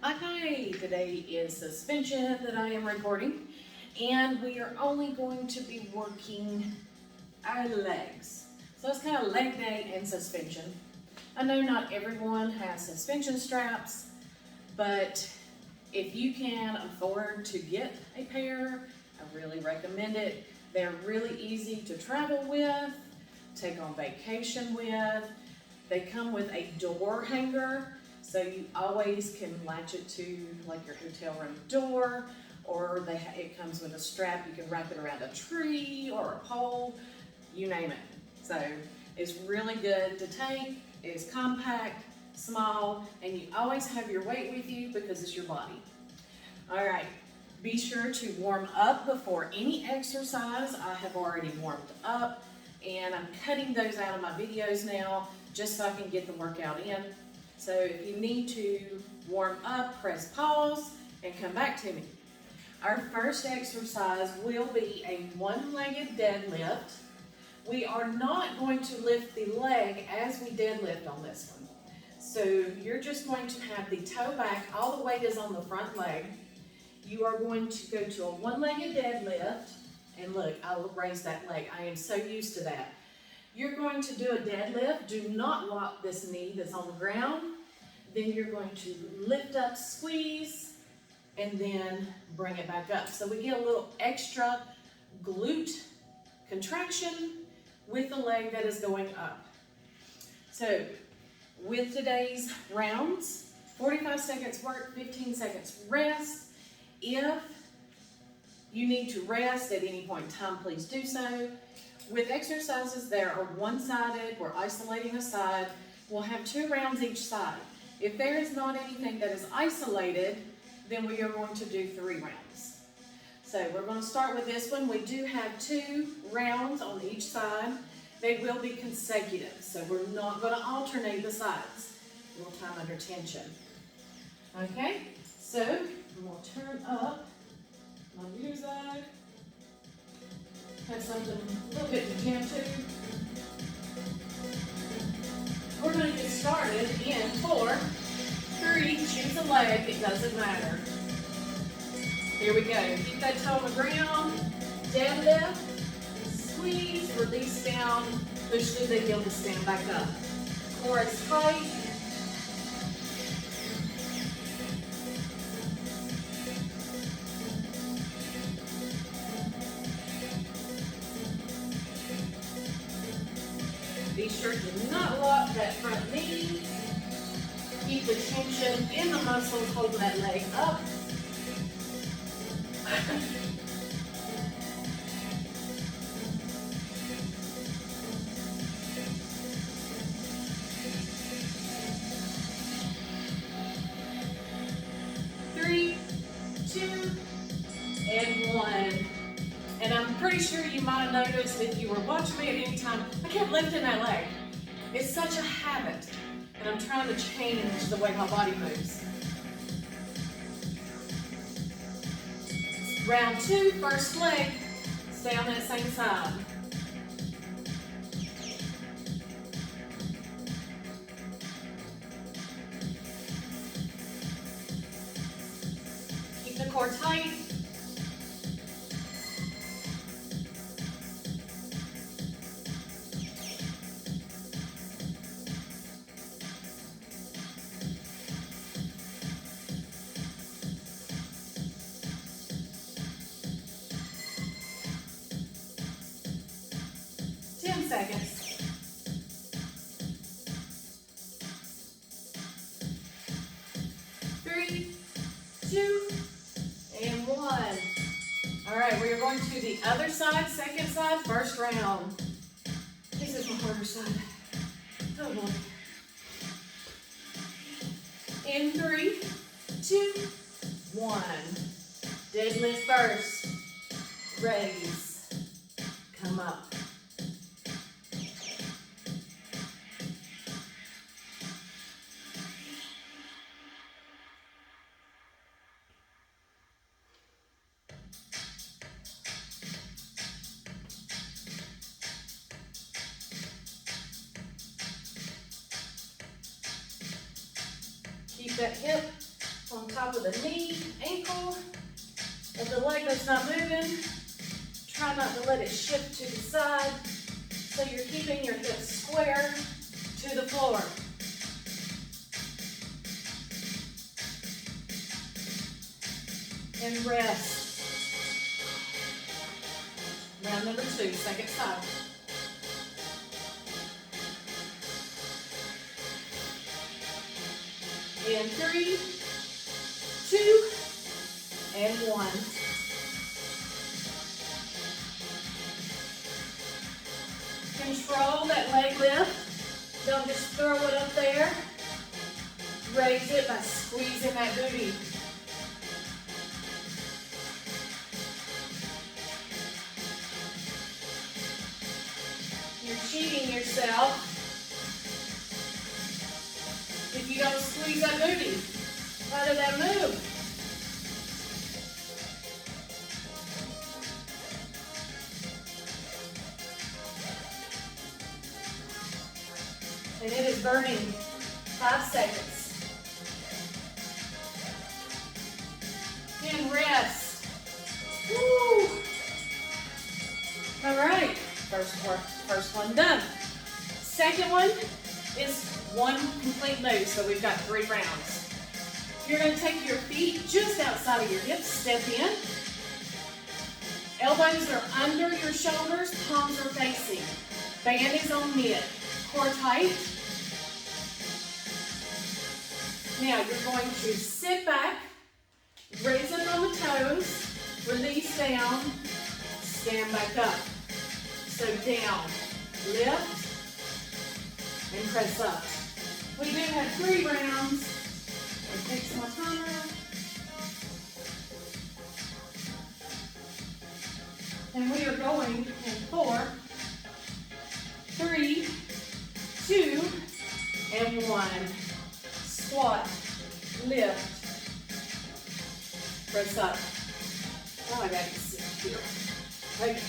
Okay, today is suspension that I am recording, and we are only going to be working our legs. So it's kind of leg day and suspension. I know not everyone has suspension straps, but if you can afford to get a pair, I really recommend it. They're really easy to travel with, take on vacation with. They come with a door hanger, so you always can latch it to like your hotel room door, or it comes with a strap. You can wrap it around a tree or a pole, you name it. So it's really good to take. It's compact, small, and you always have your weight with you because it's your body. All right, be sure to warm up before any exercise. I have already warmed up, and I'm cutting those out of my videos now just so I can get the workout in. So if you need to warm up, press pause and come back to me. Our first exercise will be a one-legged deadlift. We are not going to lift the leg as we deadlift on this one. So you're just going to have the toe back, all the weight is on the front leg. You are going to go to a one-legged deadlift, and look, I'll raise that leg. I am so used to that. You're going to do a deadlift. Do not lock this knee that's on the ground. Then you're going to lift up, squeeze, and then bring it back up. So we get a little extra glute contraction with the leg that is going up. So with today's rounds, 45 seconds work, 15 seconds rest. If you need to rest at any point in time, please do so. With exercises that are one-sided, we're isolating a side, we'll have 2 rounds each side. If there is not anything that is isolated, then we are going to do 3 rounds. So we're going to start with this one. We do have 2 rounds on each side. They will be consecutive, so we're not going to alternate the sides. We'll time under tension. Okay, so I'm going to turn up my music. Have something a little bit to jam to. We're going to get started in 4, 3, choose a leg, it doesn't matter. Here we go. Keep that toe on the ground, deadlift, squeeze, release down, push through the heel to stand back up. Core is tight. Be sure to not lock that front knee. Keep the tension in the muscles holding that leg up. Three, 2, and 1. And I'm pretty sure you might have noticed if you were watching me at any time, I kept lifting that leg. It's such a habit, and I'm trying to change the way my body moves. Round 2, first leg, stay on that same side. Keep the core tight. Seconds. 3, 2, and 1. All right, we are going to the other side, second side, first round. This is my harder side. Oh boy. In 3, 2, 1. Deadlift first. Raise. Come up. Keep that hip on top of the knee, ankle. If the leg that's not moving, try not to let it shift to the side, so you're keeping your hips square to the floor. And rest. Round number 2, second side. In 3, 2, and 1. Control that leg lift. Don't just throw it up there. Raise it by squeezing that booty. You're cheating yourself if you don't squeeze that booty. How did that move? And it is burning 5 seconds. And rest. Woo! All right, first one done. Second one is one complete move, so we've got 3 rounds. You're going to take your feet just outside of your hips, step in. Elbows are under your shoulders, palms are facing. Band is on mid. Core tight. Now you're going to sit back, raise up on the toes, release down, stand back up. So down, lift, and press up. We do have 3 rounds. I'll fix my timer. And we are going in 4, 3, 2, and 1. Squat, lift, press up. Oh, I gotta sit here. Okay.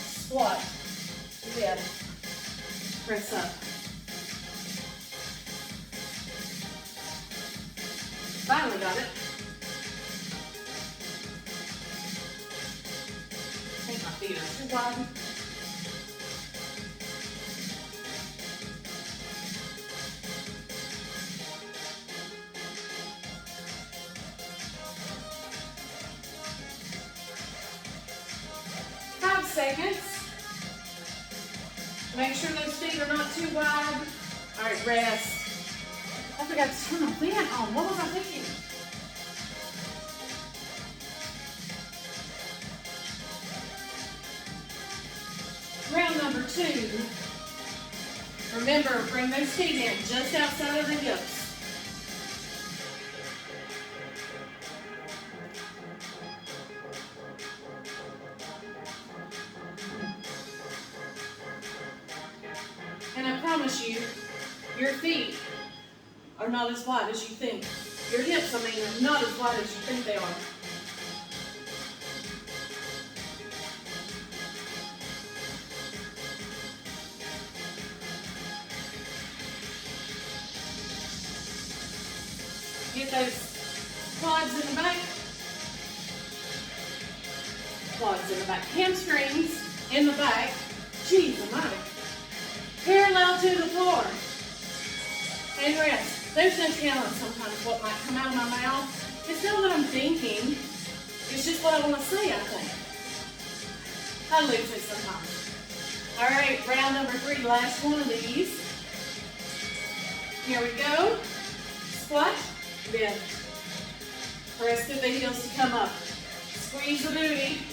Squat, lift, press up. Finally got it. I think my feet are too wide. Seconds. Make sure those feet are not too wide. All right, rest. I forgot to turn my fan on. What was I thinking? Round number 2. Remember, bring those feet in just outside of the hips. And I promise you, your feet are not as wide as you think. Your hips, I mean, are not as wide as you think they are. Get those quads in the back. Quads in the back. Hamstrings in the back. Jeez, almighty. Parallel to the floor. And rest. There's no telling sometimes what might come out of my mouth. It's not what I'm thinking. It's just what I want to say, I think. I lose it sometimes. All right, round number 3, last one of these. Here we go. Squat, lift. Press through the heels to come up. Squeeze the booty.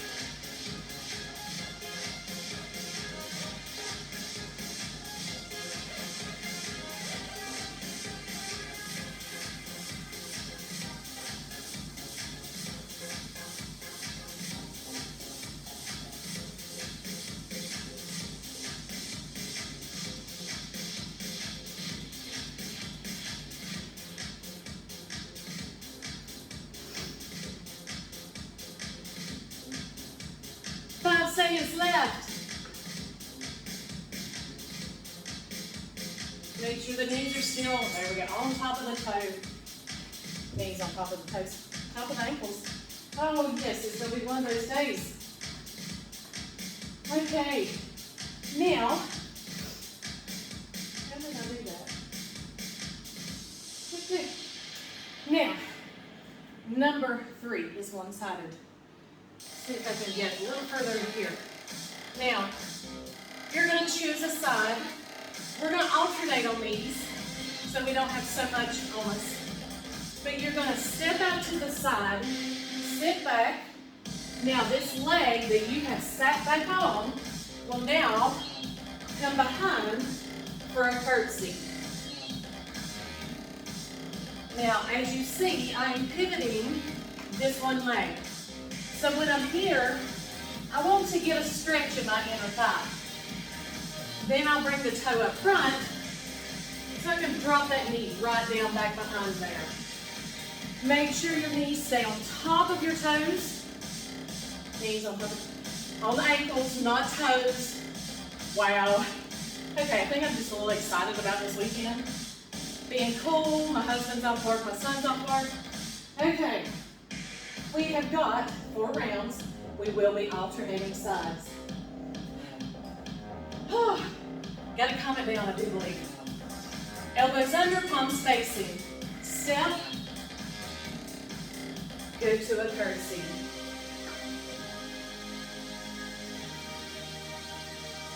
Seconds left. Make sure the knees are still, there we go, on top of the toe. Knees on top of the toes, top of the ankles. Oh yes, it's gonna be one of those days. Okay, now, how did I do that? Okay. Now, number 3 is one-sided. See if I can get a little further in here. Now, you're going to choose a side. We're going to alternate on these so we don't have so much on us. But you're going to step out to the side, sit back. Now, this leg that you have sat back on will now come behind for a curtsy. Now, as you see, I am pivoting this one leg. So when I'm here, I want to get a stretch in my inner thigh. Then I'll bring the toe up front so I can drop that knee right down back behind there. Make sure your knees stay on top of your toes. Knees on the ankles, not toes. Wow. Okay, I think I'm just a little excited about this weekend. Being cool, my husband's off work, my son's off work. Okay, we have got 4 rounds. We will be alternating sides. Got to calm it down, I do believe. Elbows under, palms facing. Step, go to a curtsy.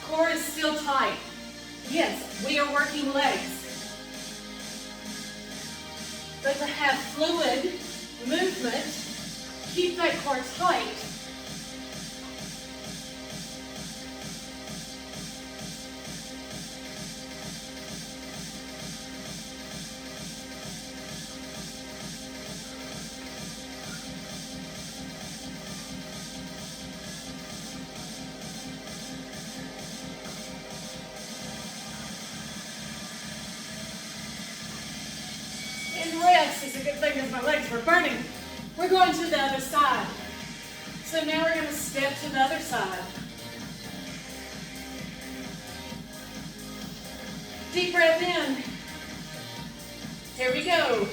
Core is still tight. Yes, we are working legs. But to have fluid movement, keep that core tight. Rest is a good thing because my legs were burning. We're going to the other side. So now we're going to step to the other side. Deep breath in. Here we go.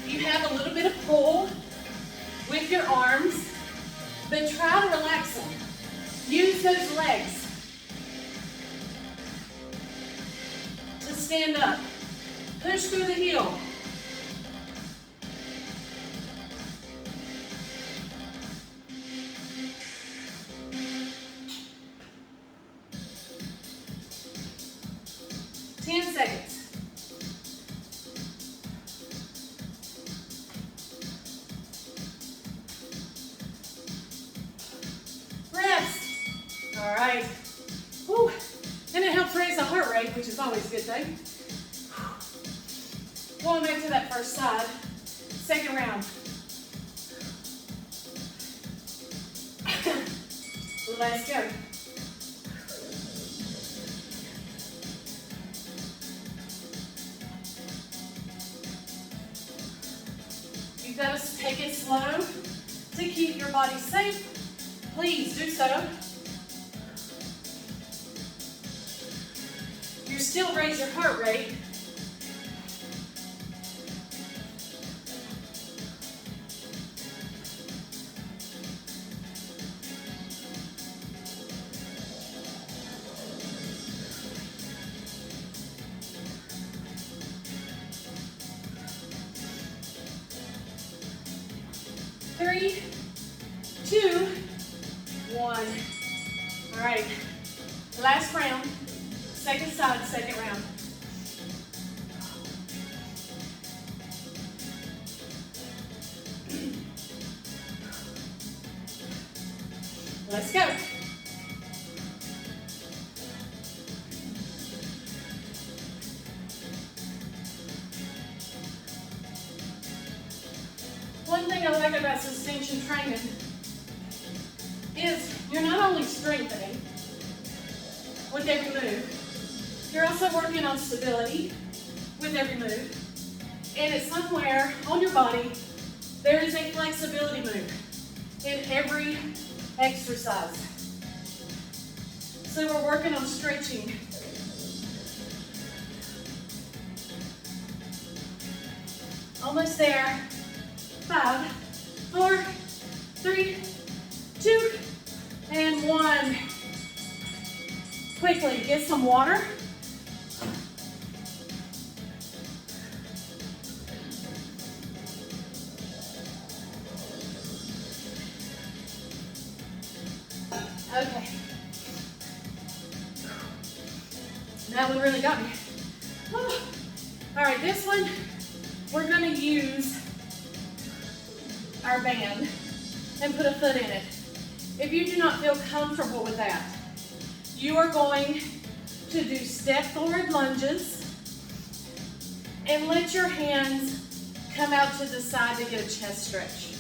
You have a little bit of pull with your arms, but try to relax them. Use those legs to stand up. Push through the heel. Seconds. Rest. All right. Whew. And it helps raise the heart rate, which is always a good thing. Going back to that first side. Second round. Let's go. You've got to take it slow to keep your body safe. Please do so. You still raise your heart rate. Three, 2, 1. All right, last round, second side, second round. Let's go. One thing I like about suspension training is you're not only strengthening with every move, you're also working on stability with every move. And it's somewhere on your body, there is a flexibility move in every exercise. So we're working on stretching. Almost there. 5, 4, 3, 2, and 1. Quickly, get some water. Okay. That one really got me. All right, this one, we're gonna use our band and put a foot in it. If you do not feel comfortable with that, you are going to do step forward lunges and let your hands come out to the side to get a chest stretch.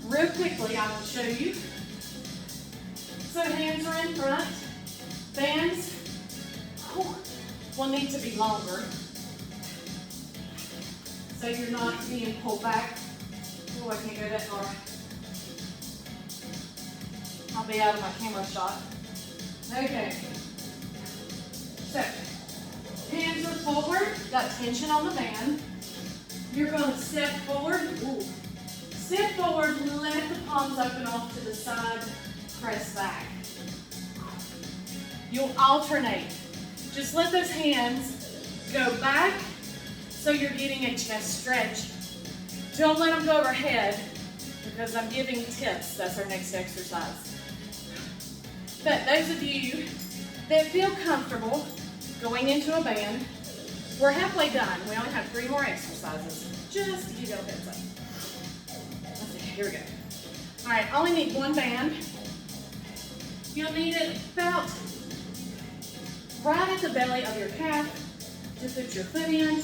Real quickly, I will show you. So hands are in front, bands will need to be longer so you're not being pulled back. Oh, I can't go that far. I'll be out of my camera shot. Okay. So, hands are forward, got tension on the band. You're going to step forward. Ooh. Step forward, let the palms open off to the side, press back. You'll alternate. Just let those hands go back so you're getting a chest stretch. Don't let them go overhead because I'm giving tips. That's our next exercise. But those of you that feel comfortable going into a band, we're halfway done. We only have 3 more exercises, just to give you a heads up. Let's see, here we go. All right, only need 1 band. You'll need it about right at the belly of your calf to put your foot in.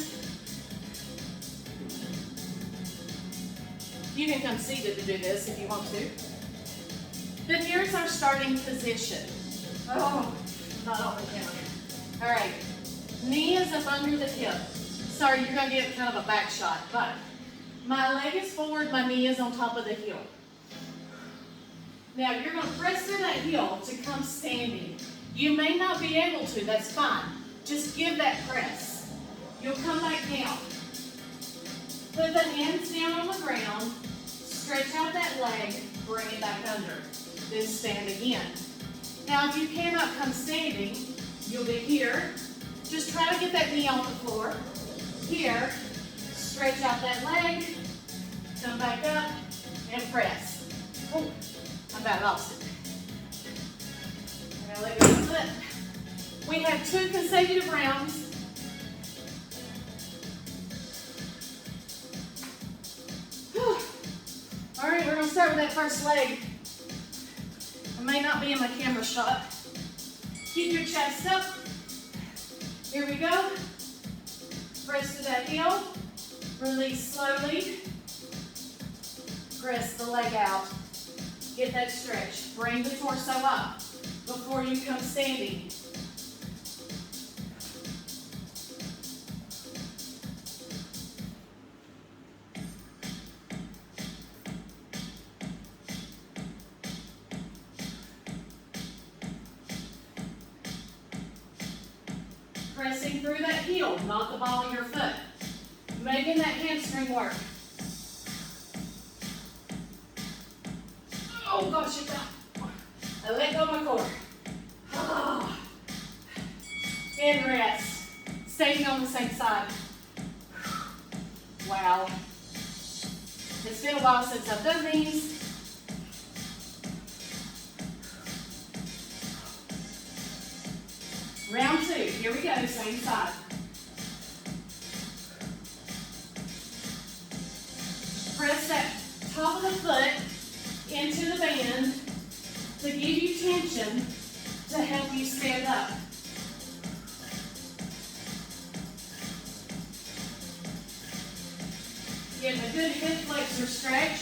You can come seated to do this if you want to. But here's our starting position. Oh, not on the camera. All right, knee is up under the hip. Sorry, you're gonna get kind of a back shot, but my leg is forward, my knee is on top of the heel. Now you're gonna press through that heel to come standing. You may not be able to, that's fine. Just give that press. You'll come back down. Put the hands down on the ground, stretch out that leg, bring it back under. Then stand again. Now if you cannot come standing, you'll be here. Just try to get that knee on the floor. Here, stretch out that leg, come back up, and press. Oh, I about lost it. Now let go of the foot. We have 2 consecutive rounds. All right, we're gonna start with that first leg. I may not be in my camera shot. Keep your chest up. Here we go. Press to that heel. Release slowly. Press the leg out. Get that stretch. Bring the torso up before you come standing. Pressing through that heel, not the ball of your foot. Making that hamstring work. Oh gosh, it got. I let go of my core. Oh. And rest. Staying on the same side. Wow. It's been a while since I've done these. Round 2, here we go, same side. Press that top of the foot into the band to give you tension to help you stand up. Getting a good hip flexor stretch.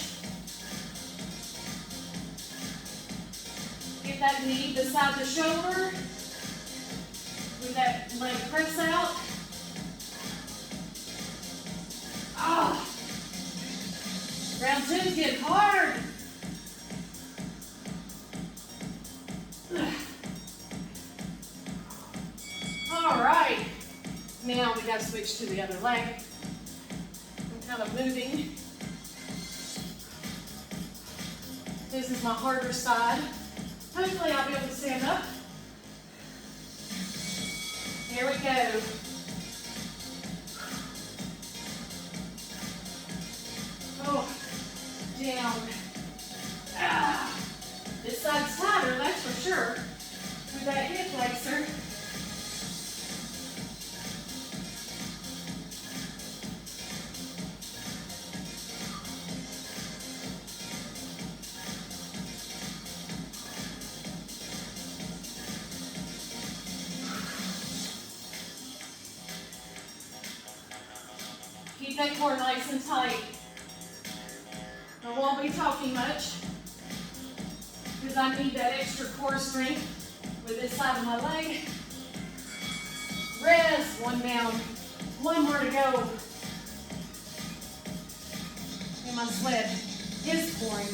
Get that knee beside the shoulder. With that leg press out. Ah. Round 2 is getting hard. now we gotta switch to the other leg. I'm kind of moving. This is my harder side. Hopefully I'll be able to stand up. Here we go. Oh, down. Ah. This side's tighter, that's for sure, with that hip flexor. Keep that core nice and tight. I won't be talking much because I need that extra core strength with this side of my leg. Rest, one down, one more to go. And my sweat is pouring.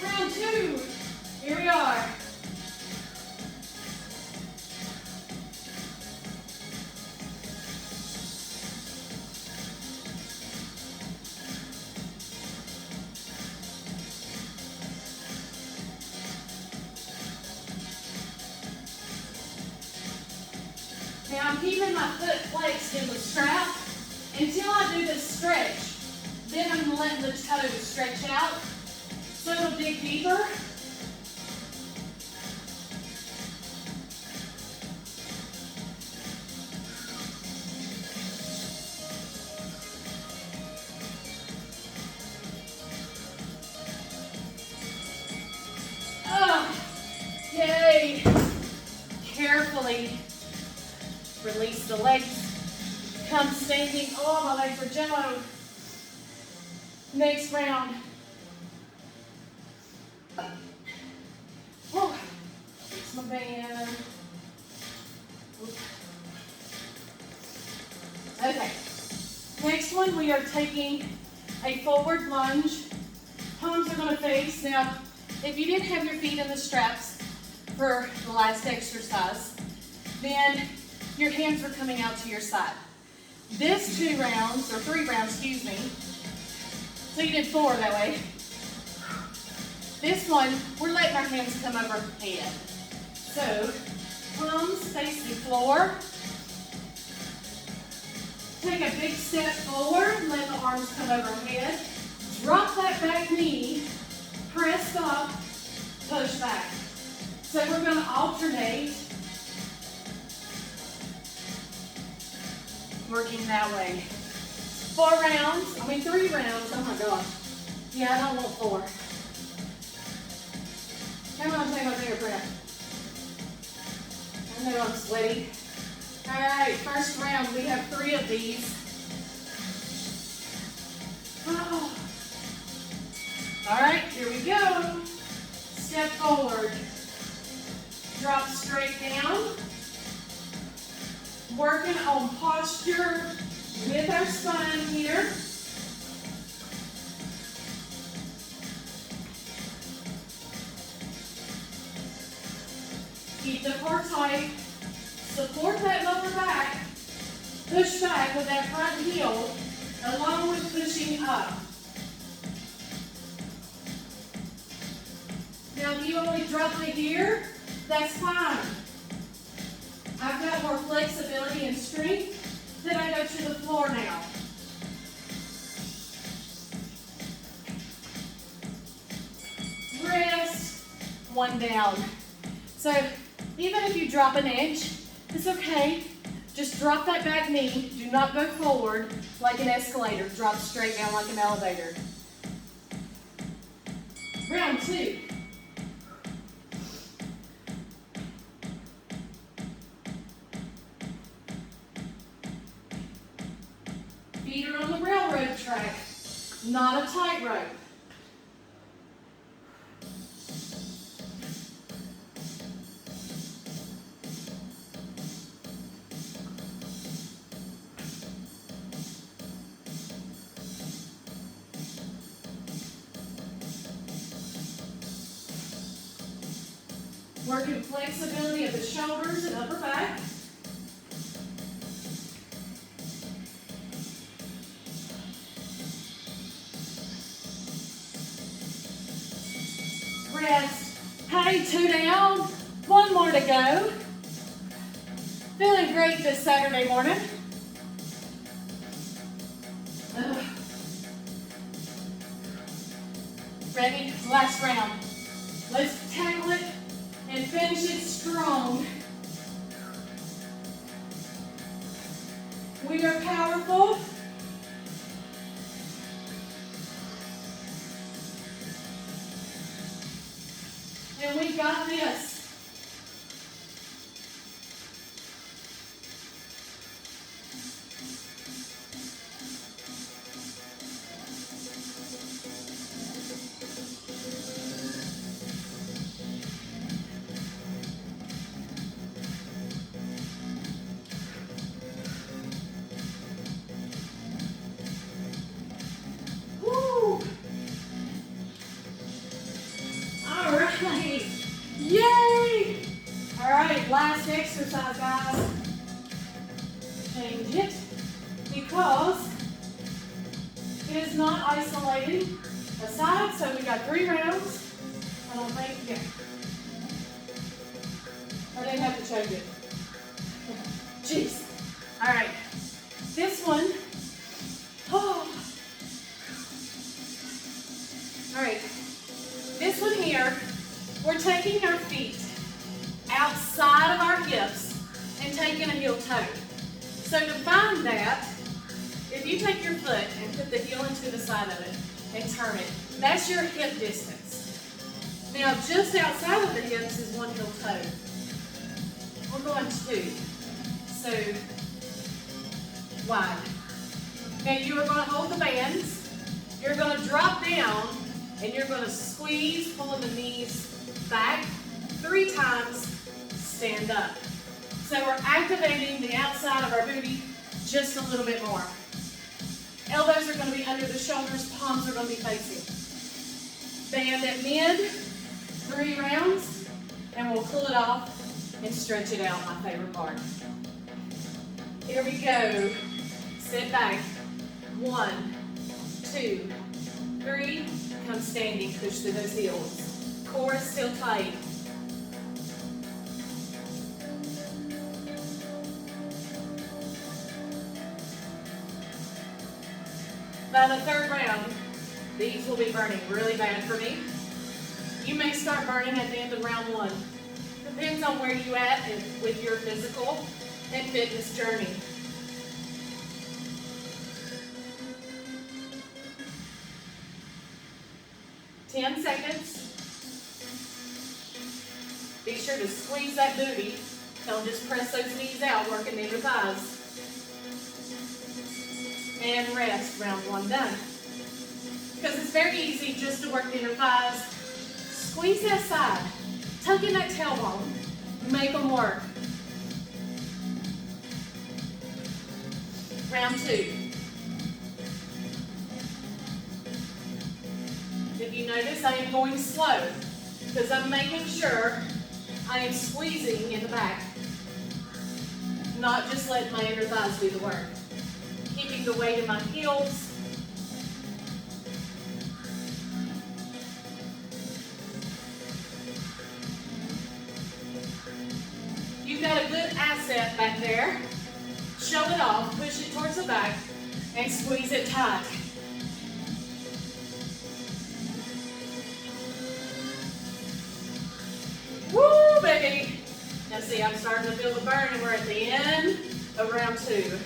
Round 2, here we are. Now I'm keeping my foot flexed in the strap until I do this stretch. Then I'm letting the toes stretch out so it'll dig deeper. Oh, yay! Carefully release the legs. Come standing. Oh, my legs are jello. Next round. Oh, fix my band. Okay. Next one, we are taking a forward lunge. Palms are going to face. Now, if you didn't have your feet in the straps for the last exercise, then your hands are coming out to your side. This 2 rounds, or 3 rounds, excuse me, so you did 4 that way. This one, we're letting our hands come overhead. So, palms face the floor. Take a big step forward, let the arms come overhead. Drop that back knee, press up, push back. So we're going to alternate working that way. 3 rounds. Oh my gosh. Yeah, I don't want 4. Come on, take my bigger breath. I know I'm sweaty. All right, first round, we have 3 of these. Oh. All right, here we go. Step forward. Drop straight down. Working on posture with our spine here. Keep the core tight. Support that lower back. Push back with that front heel, along with pushing up. Now, if you only drop it here, that's fine. I've got more flexibility and strength, then I go to the floor now. Rest, 1 down. So even if you drop an inch, it's okay. Just drop that back knee. Do not go forward like an escalator. Drop straight down like an elevator. Round 2. Feet are on the railroad track, not a tightrope. Working flexibility of the shoulders and upper back. Rest. Hey, 2 down. 1 more to go. Feeling great this Saturday morning. Ready? Last round. Let's tackle it and finish it strong. We are powerful. And we got this. Yay! All right, last exercise, guys. Change it because it is not isolated aside. So we got 3 rounds. I don't think, yeah. I didn't have to change it. Jeez. All right, this one. Oh. All right, this one here. We're taking our feet outside of our hips and taking a heel toe. So to find that, if you take your foot and put the heel into the side of it and turn it, that's your hip distance. Now just outside of the hips is 1 heel toe. We're going 2. So wide. Now you are going to hold the bands. You're going to drop down and you're going to squeeze, pulling the knees back 3 times, stand up. So we're activating the outside of our booty just a little bit more. Elbows are going to be under the shoulders, palms are going to be facing. Band at mid, 3 rounds, and we'll cool it off and stretch it out, my favorite part. Here we go. Sit back. 1, 2, 3. Come standing, push through those heels. Core is still tight. By the 3rd round, these will be burning really bad for me. You may start burning at the end of round 1. Depends on where you're at with your physical and fitness journey. Ten seconds. Be sure to squeeze that booty. Don't just press those knees out, working the inner thighs. And rest, round 1 done. Because it's very easy just to work the inner thighs. Squeeze that side. Tuck in that tailbone. Make them work. Round 2. If you notice, I am going slow because I'm making sure I am squeezing in the back, not just letting my inner thighs do the work. Keeping the weight in my heels. You've got a good asset back there. Show it off, push it towards the back, and squeeze it tight. Woo, baby. Now see, I'm starting to feel the burn, and we're at the end of round 2.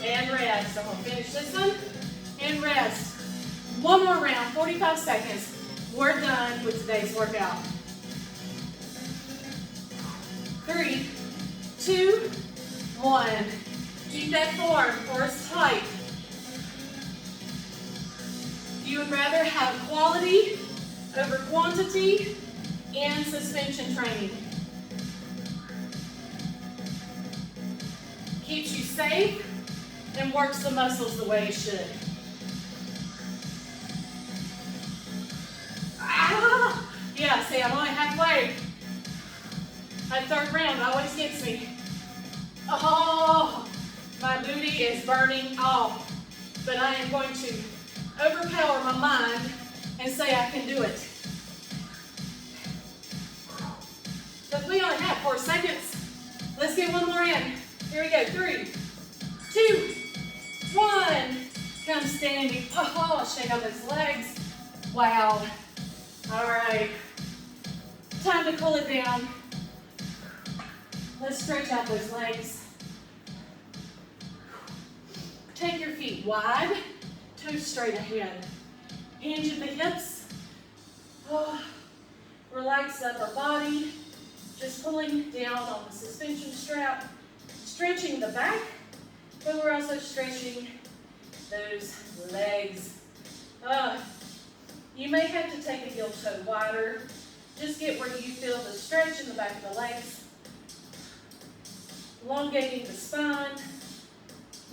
And rest. I'm going to finish this one. And rest. 1 more round, 45 seconds. We're done with today's workout. 3, 2, 1. Keep that form. Core is tight. You would rather have quality over quantity in suspension training. Keeps you safe and works the muscles the way it should. Yeah, see, I'm only halfway. That third round always gets me. Oh, my booty is burning off. But I am going to overpower my mind and say I can do it. But we only have 4 seconds. Let's get one more in. Here we go. 3, 2, 1. Come standing. Oh, shake out those legs. Wow. All right. Time to cool it down. Let's stretch out those legs. Take your feet wide, toes straight ahead. Hinge at the hips. Oh, relax the upper body. Just pulling down on the suspension strap. Stretching the back, but we're also stretching those legs. You may have to take a heel toe wider. Just get where you feel the stretch in the back of the legs. Elongating the spine.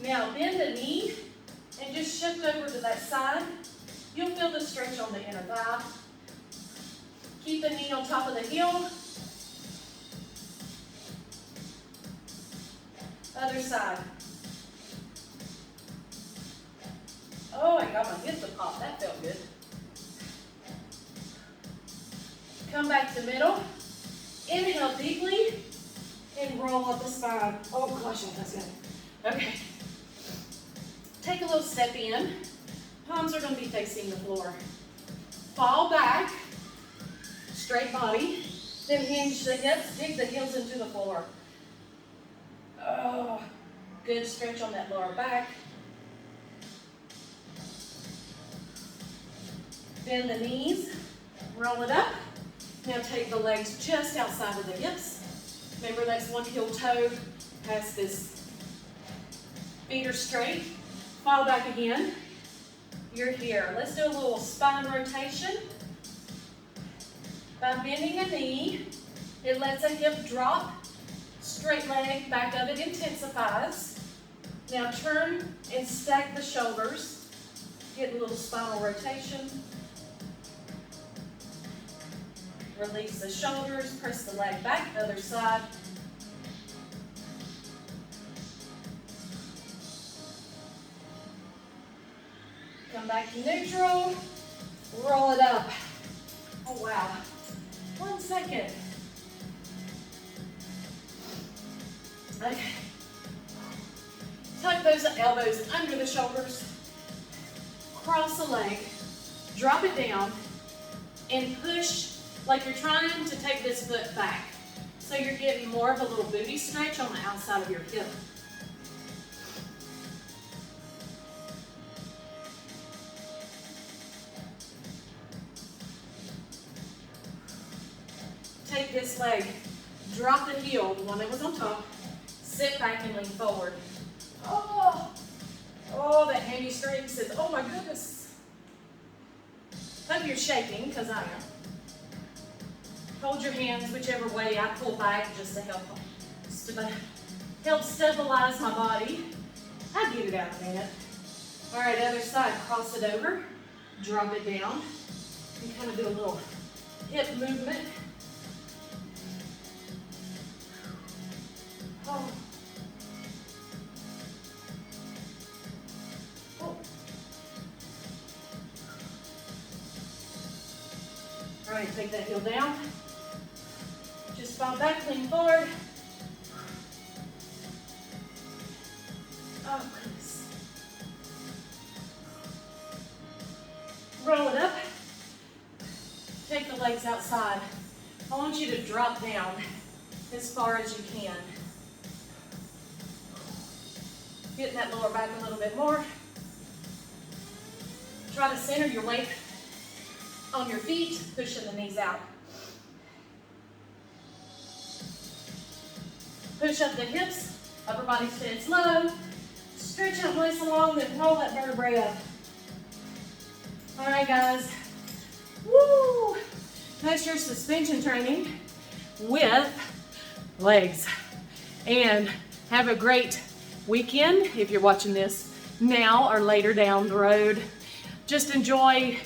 Now bend the knee and just shift over to that side. You'll feel the stretch on the inner thigh. Keep the knee on top of the heel. Other side. Oh, I got my hip to pop. That felt good. Come back to middle. Inhale deeply and roll up the spine. Oh gosh, that's good. Okay. Take a little step in. Palms are going to be facing the floor. Fall back. Straight body. Then hinge the hips. Dig the heels into the floor. Oh, good stretch on that lower back. Bend the knees. Roll it up. Now take the legs just outside of the hips. Remember, that's one heel toe has this. Feet are straight. Fall back again. You're here. Let's do a little spine rotation. By bending a knee, it lets a hip drop. Straight leg, back of it intensifies. Now turn and stack the shoulders. Get a little spinal rotation. Release the shoulders, press the leg back, other side. Come back to neutral, roll it up. Oh wow, 1 second. Okay. Tuck those elbows under the shoulders, cross the leg, drop it down, and push like you're trying to take this foot back. So you're getting more of a little booty stretch on the outside of your hip. Take this leg, drop the heel, the one that was on top, sit back and lean forward. Oh, that hamstring says, oh my goodness. Hope you're shaking, because I am. Hold your hands whichever way. I pull back just to help stabilize my body. I get it out in a minute. All right, other side, cross it over, drop it down, and kind of do a little hip movement. Oh. Oh. All right, take that heel down. Just fall back, lean forward. Oh, goodness. Roll it up. Take the legs outside. I want you to drop down as far as you can. Getting that lower back a little bit more. Try to center your weight on your feet, pushing the knees out. Push up the hips, upper body stands low. Stretch out nice and long, then roll that vertebrae up. All right, guys. Woo! That's your suspension training with legs. And have a great weekend if you're watching this now or later down the road. Just enjoy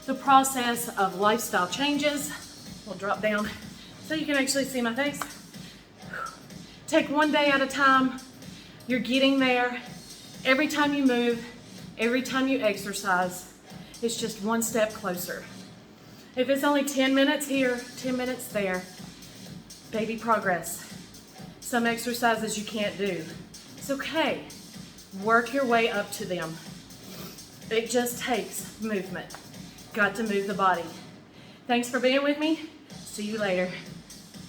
the process of lifestyle changes. We'll drop down so you can actually see my face. Take one day at a time. You're getting there. Every time you move, every time you exercise, it's just one step closer. If it's only 10 minutes here, 10 minutes there, baby progress. Some exercises you can't do. It's okay. Work your way up to them. It just takes movement. Got to move the body. Thanks for being with me. See you later.